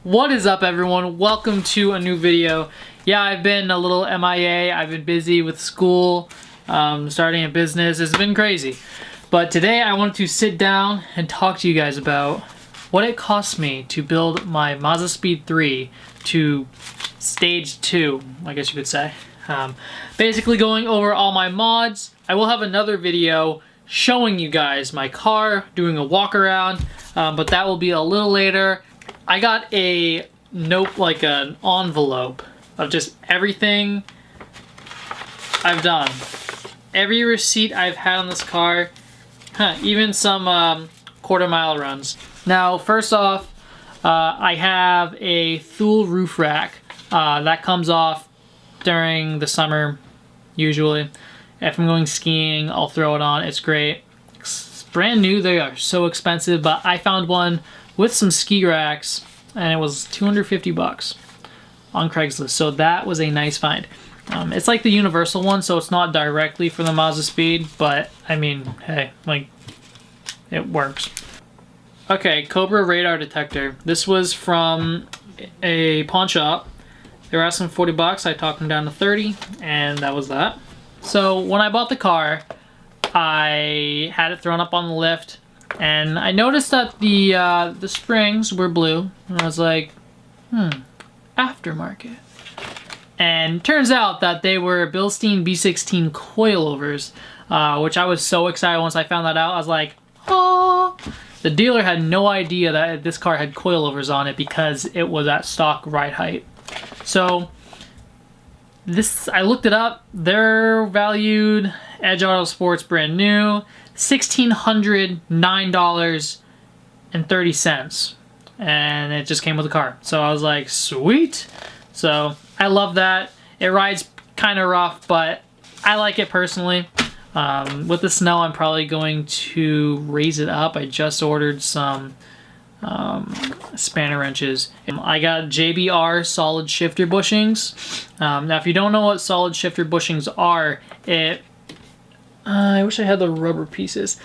What is up, everyone? Welcome to a new video. Yeah, I've been a little MIA. I've been busy with school, starting a business. It's been crazy. But today I wanted to sit down and talk to you guys about what it cost me to build my Mazdaspeed 3 to stage 2, I guess you could say. Basically going over all my mods. I will have another video showing you guys my car, doing a walk around, but that will be a little later. I got a note, like an envelope of just everything I've done. Every receipt I've had on this car, even some quarter-mile runs. Now, first off, I have a Thule roof rack that comes off during the summer, usually. If I'm going skiing, I'll throw it on. It's great. It's brand new. They are so expensive, but I found one with some ski racks, and it was 250 bucks on Craigslist. So that was a nice find. It's like the universal one, so it's not directly for the Mazdaspeed, but I mean, hey, like, it works. Okay, Cobra radar detector. This was from a pawn shop. They were asking 40 bucks. I talked them down to 30, and that was that. So when I bought the car, I had it thrown up on the lift, and I noticed that the springs were blue, and I was like, aftermarket. And turns out that they were Bilstein B16 coilovers, which I was so excited once I found that out. I was like, oh! The dealer had no idea that this car had coilovers on it because it was at stock ride height. So this, I looked it up. They're valued, Edge Auto Sports brand new, $1,609.30, and it just came with the car. So I was like, sweet. So I love that. It rides kind of rough, but I like it personally. With the snow, I'm probably going to raise it up. I just ordered some spanner wrenches. I got JBR solid shifter bushings. Now, if you don't know what solid shifter bushings are, I wish I had the rubber pieces.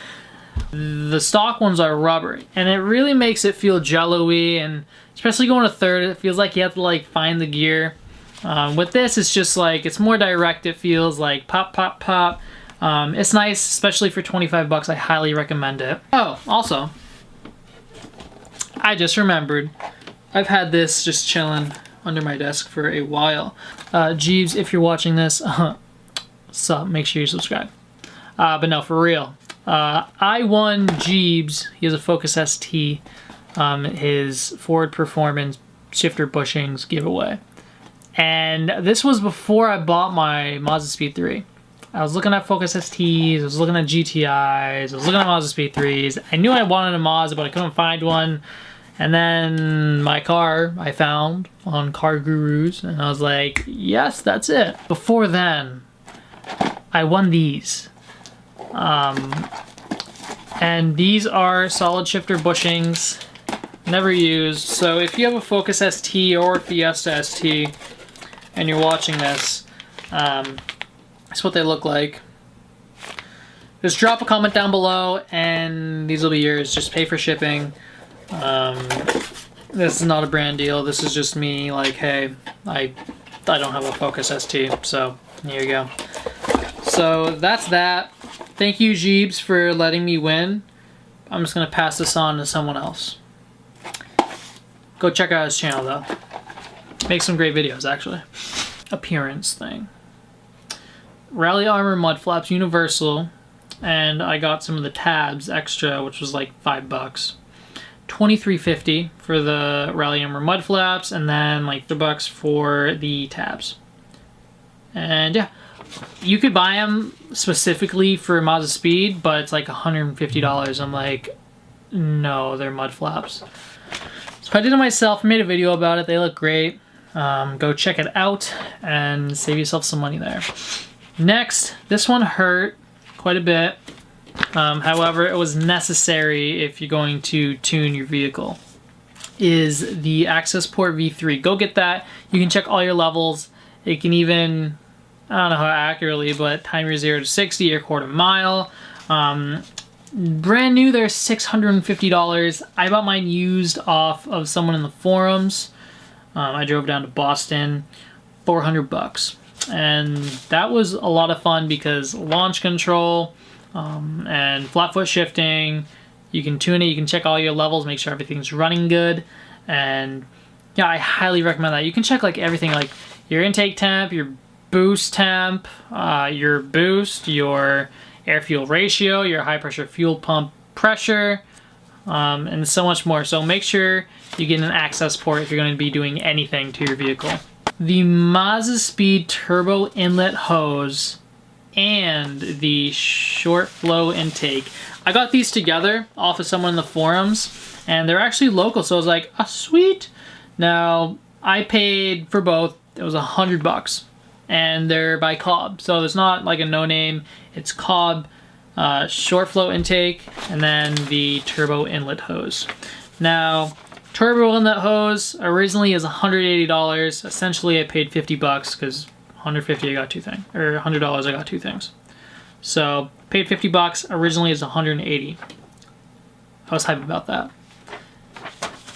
The stock ones are rubber, and it really makes it feel jello-y, and especially going to third, it feels like you have to like find the gear. With this, it's just like, it's more direct. It feels like pop, pop, pop. It's nice, especially for 25 bucks. I highly recommend it. Oh, also, I just remembered, I've had this just chilling under my desk for a while. Jeeves, if you're watching this, sup, make sure you subscribe. But no, for real. I won Jeeves, he has a Focus ST, his Ford Performance shifter bushings giveaway. And this was before I bought my Mazdaspeed 3. I was looking at Focus STs, I was looking at GTIs, I was looking at Mazdaspeed 3s. I knew I wanted a Mazda, but I couldn't find one. And then my car I found on Car Gurus, and I was like, yes, that's it. Before then, I won these. And these are solid shifter bushings, never used. So if you have a Focus ST or Fiesta ST and you're watching this, that's what they look like. Just drop a comment down below and these will be yours. Just pay for shipping. This is not a brand deal. This is just me like, hey, I don't have a Focus ST, so here you go. So that's that. Thank you, Jeeves, for letting me win. I'm just gonna pass this on to someone else. Go check out his channel though. Make some great videos, actually. Appearance thing. Rally Armor mud flaps, universal, and I got some of the tabs extra, which was like $5. $23.50 for the Rally Armor mud flaps, and then like $3 for the tabs. And yeah, you could buy them specifically for Mazdaspeed, but it's like $150. I'm like, no, they're mud flaps. So I did it myself, made a video about it. They look great. Go check it out and save yourself some money there. Next, this one hurt quite a bit. However, it was necessary if you're going to tune your vehicle. Is the Access Port V3. Go get that. You can check all your levels. It can even, I don't know how accurately, but time your 0 to 60 or quarter mile. brand new, they're $650. I bought mine used off of someone in the forums. I drove down to Boston, $400. And that was a lot of fun because launch control and flat foot shifting, you can tune it, you can check all your levels, make sure everything's running good. And yeah, I highly recommend that. You can check like everything, like your intake temp, your boost temp, your boost, your air-fuel ratio, your high-pressure fuel pump pressure, and so much more. So make sure you get an access port if you're going to be doing anything to your vehicle. The Mazdaspeed turbo inlet hose and the short flow intake. I got these together off of someone in the forums, and they're actually local, so I was like, oh, sweet. Now, I paid for both. It was $100, and they're by Cobb, so it's not like a no-name. It's Cobb short flow intake, and then the turbo inlet hose. Now, turbo inlet hose originally is $180. Essentially, I paid $50 because $150 I got two things, or $100 I got two things. So paid $50. Originally is $180. I was hyped about that.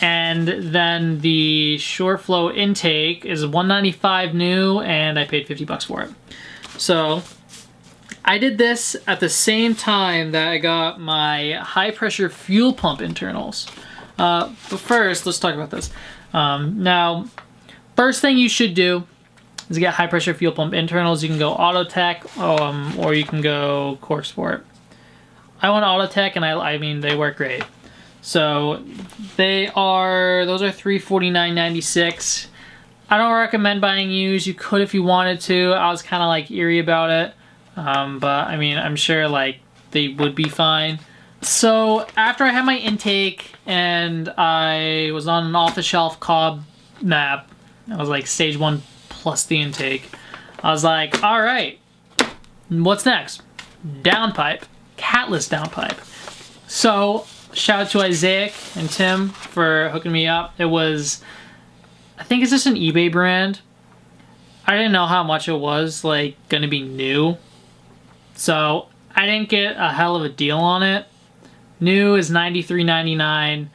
And then the short flow intake is $195 new, and I paid $50 for it. So I did this at the same time that I got my high pressure fuel pump internals. But first, let's talk about this. Now, first thing you should do is get high pressure fuel pump internals. You can go Autotech, or you can go Core Sport. I went Autotech, and I mean, they work great. So those are $349.96. I don't recommend buying used. You could if you wanted to. I was kind of like eerie about it. But I mean, I'm sure like they would be fine. So after I had my intake and I was on an off-the-shelf Cobb map, I was like stage 1 plus the intake. I was like, all right, what's next? Downpipe, catless downpipe. So shout out to Isaac and Tim for hooking me up. It was, I think it's just an eBay brand. I didn't know how much it was like gonna be new, so I didn't get a hell of a deal on it. New is $93.99.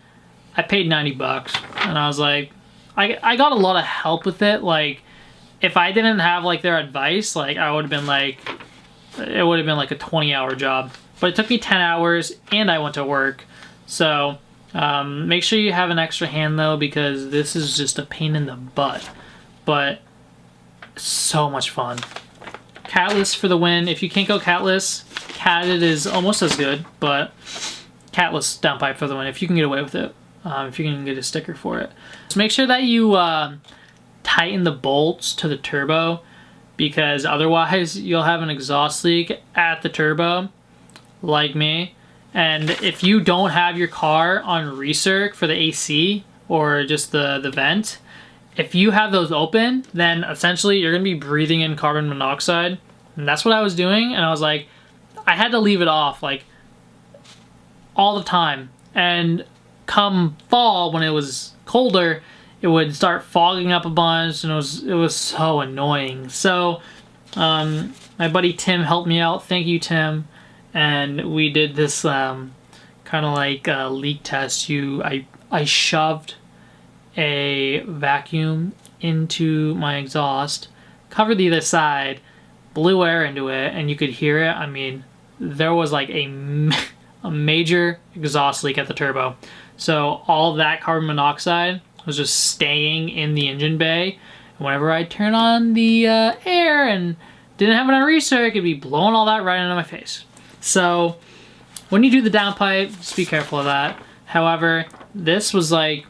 I paid $90, and I was like, I got a lot of help with it. Like, if I didn't have like their advice, like I would have been like, it would have been like a 20-hour job. But it took me 10 hours, and I went to work. So make sure you have an extra hand though, because this is just a pain in the butt. But so much fun. Catless for the win. If you can't go catless, catted is almost as good, but catless downpipe for the win if you can get away with it. If you can get a sticker for it. So make sure that you tighten the bolts to the turbo, because otherwise you'll have an exhaust leak at the turbo, like me. And if you don't have your car on recirc for the AC or just the vent, if you have those open, then essentially you're going to be breathing in carbon monoxide. And that's what I was doing. And I was like, I had to leave it off like all the time. And come fall, when it was colder, it would start fogging up a bunch, and it was so annoying. So my buddy Tim helped me out. Thank you, Tim. And we did this kind of like leak test. I shoved a vacuum into my exhaust, covered the other side, blew air into it, and you could hear it. I mean, there was like a major exhaust leak at the turbo. So all of that carbon monoxide was just staying in the engine bay. And whenever I turn on the air and didn't have it on recirc, it'd be blowing all that right into my face. So when you do the downpipe, just be careful of that. However, this was like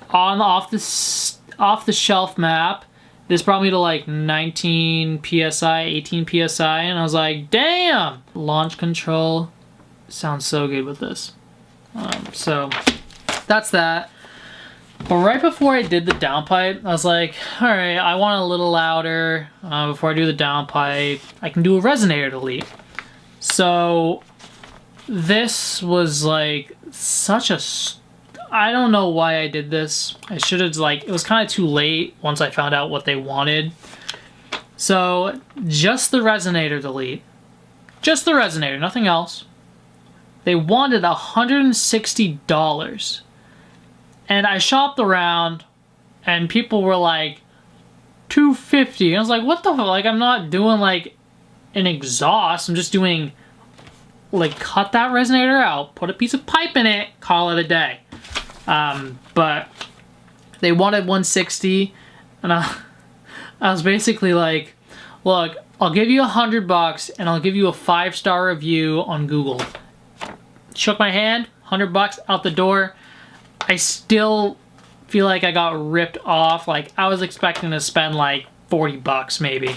off the shelf map. This brought me to like 19 psi, 18 psi, and I was like, damn! Launch control sounds so good with this. So that's that. But right before I did the downpipe, I was like, all right, I want a little louder. Before I do the downpipe, I can do a resonator delete. So this was like such a, I don't know why I did this. I should have like, it was kind of too late once I found out what they wanted. So just the resonator delete. Just the resonator, nothing else. They wanted $160. And I shopped around and people were like, $250. I was like, what the fuck? Like, I'm not doing like an exhaust. I'm just doing like, cut that resonator out, put a piece of pipe in it, call it a day. But they wanted 160, and I was basically like, look, I'll give you $100 and I'll give you a 5-star review on Google. Shook my hand, $100 out the door. I still feel like I got ripped off. Like, I was expecting to spend like $40 maybe,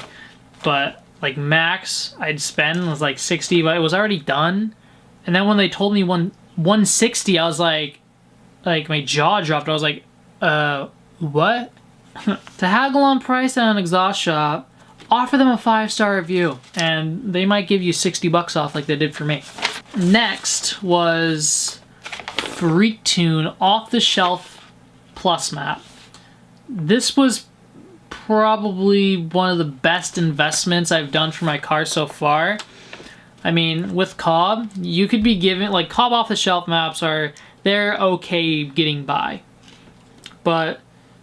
but like max I'd spend was like 60, but it was already done. And then when they told me 160, I was like my jaw dropped. I was like, what? To haggle on price at an exhaust shop, offer them a 5-star review and they might give you $60 off like they did for me. Next was Freaktune off-the-shelf plus map. This was probably one of the best investments I've done for my car so far. I mean, with Cobb, you could be given, like, Cobb off-the-shelf maps they're okay getting by. But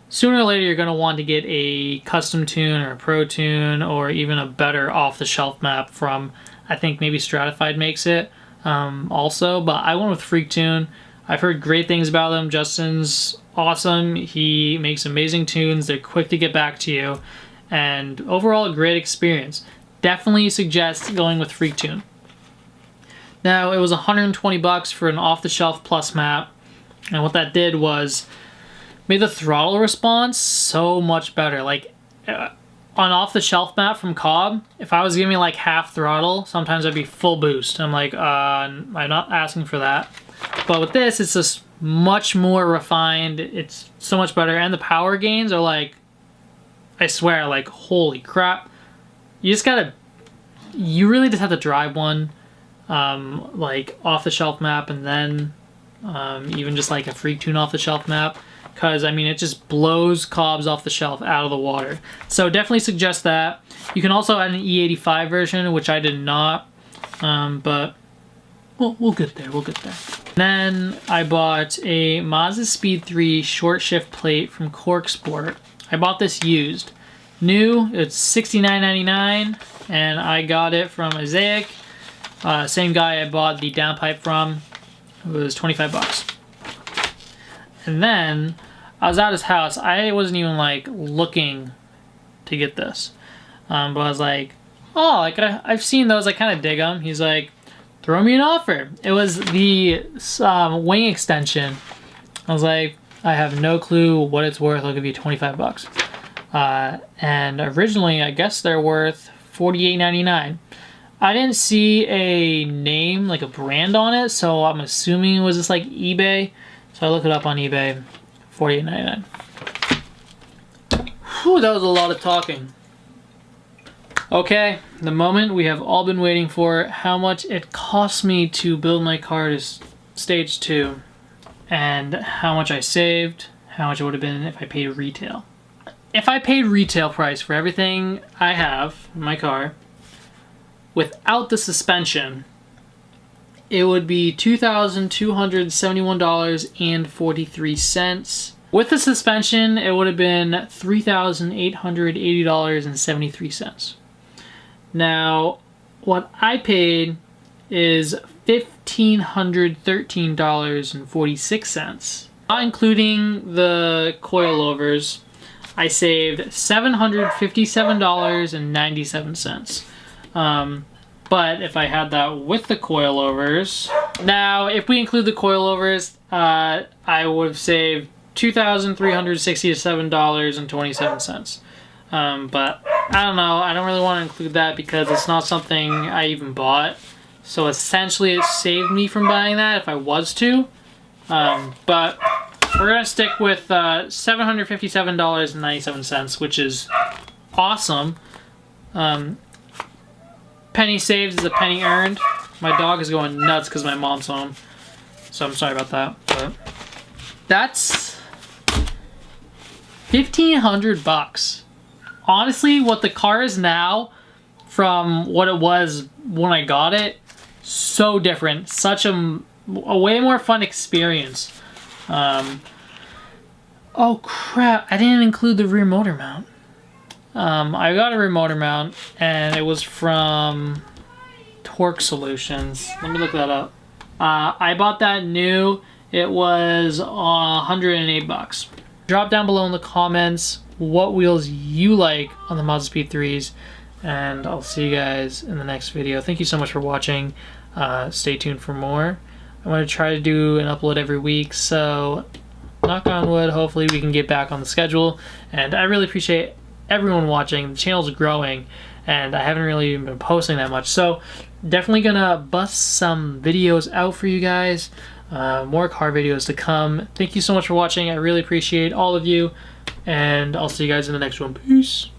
sooner or later you're going to want to get a custom tune or a pro tune or even a better off-the-shelf map from, I think maybe Stratified makes it also. But I went with Freaktune. I've heard great things about them. Justin's awesome. He makes amazing tunes. They're quick to get back to you. And overall, a great experience. Definitely suggest going with Freaktune. Now, it was $120 for an off-the-shelf plus map. And what that did was made the throttle response so much better. Like, on off-the-shelf map from Cobb, if I was giving like half throttle, sometimes I'd be full boost. I'm like, I'm not asking for that. But with this, it's just much more refined. It's so much better. And the power gains are like, I swear, like, holy crap. You really just have to drive one, like, off-the-shelf map, and then even just like a Freaktune off-the-shelf map. Because, I mean, it just blows Cobb's off the shelf out of the water. So definitely suggest that. You can also add an E85 version, which I did not. But we'll get there. We'll get there. Then I bought a Mazdaspeed 3 short shift plate from Cork Sport. I bought this used. New, it's $69.99, and I got it from Isaac. Same guy I bought the downpipe from. It was $25. And then I was at his house. I wasn't even like looking to get this, but I was like, oh, like I've seen those. I kind of dig them. He's like, throw me an offer. It was the wing extension. I was like, I have no clue what it's worth. I'll give you $25. And originally, I guess they're worth $48.99. I didn't see a name, like a brand on it, so I'm assuming it was just like eBay. So I looked it up on eBay, $48.99. Whew, that was a lot of talking. Okay, the moment we have all been waiting for, how much it cost me to build my car to stage 2, and how much I saved, how much it would have been if I paid retail. If I paid retail price for everything I have in my car, without the suspension, it would be $2,271.43. With the suspension, it would have been $3,880.73. Now, what I paid is $1,513.46. Not including the coilovers, I saved $757.97. But if I had that with the coilovers, now if we include the coilovers, I would have saved $2,367.27. But I don't know. I don't really want to include that because it's not something I even bought. So essentially, it saved me from buying that if I was to. But we're gonna stick with $757.97, which is awesome. Penny saved is a penny earned. My dog is going nuts because my mom's home, so I'm sorry about that. But that's $1,500. Honestly, what the car is now from what it was when I got it, so different, such a way more fun experience. Oh crap, I didn't include the rear motor mount. I got a rear motor mount and it was from Torque Solutions. Let me look that up. I bought that new. It was $108. Drop down below in the comments what wheels you like on the Mazdaspeed 3s, and I'll see you guys in the next video. Thank you so much for watching. Stay tuned for more. I'm going to try to do an upload every week, so knock on wood, hopefully we can get back on the schedule. And I really appreciate everyone watching. The channel's growing and I haven't really even been posting that much, so definitely gonna bust some videos out for you guys. More car videos to come. Thank you so much for watching. I really appreciate all of you, and I'll see you guys in the next one. Peace.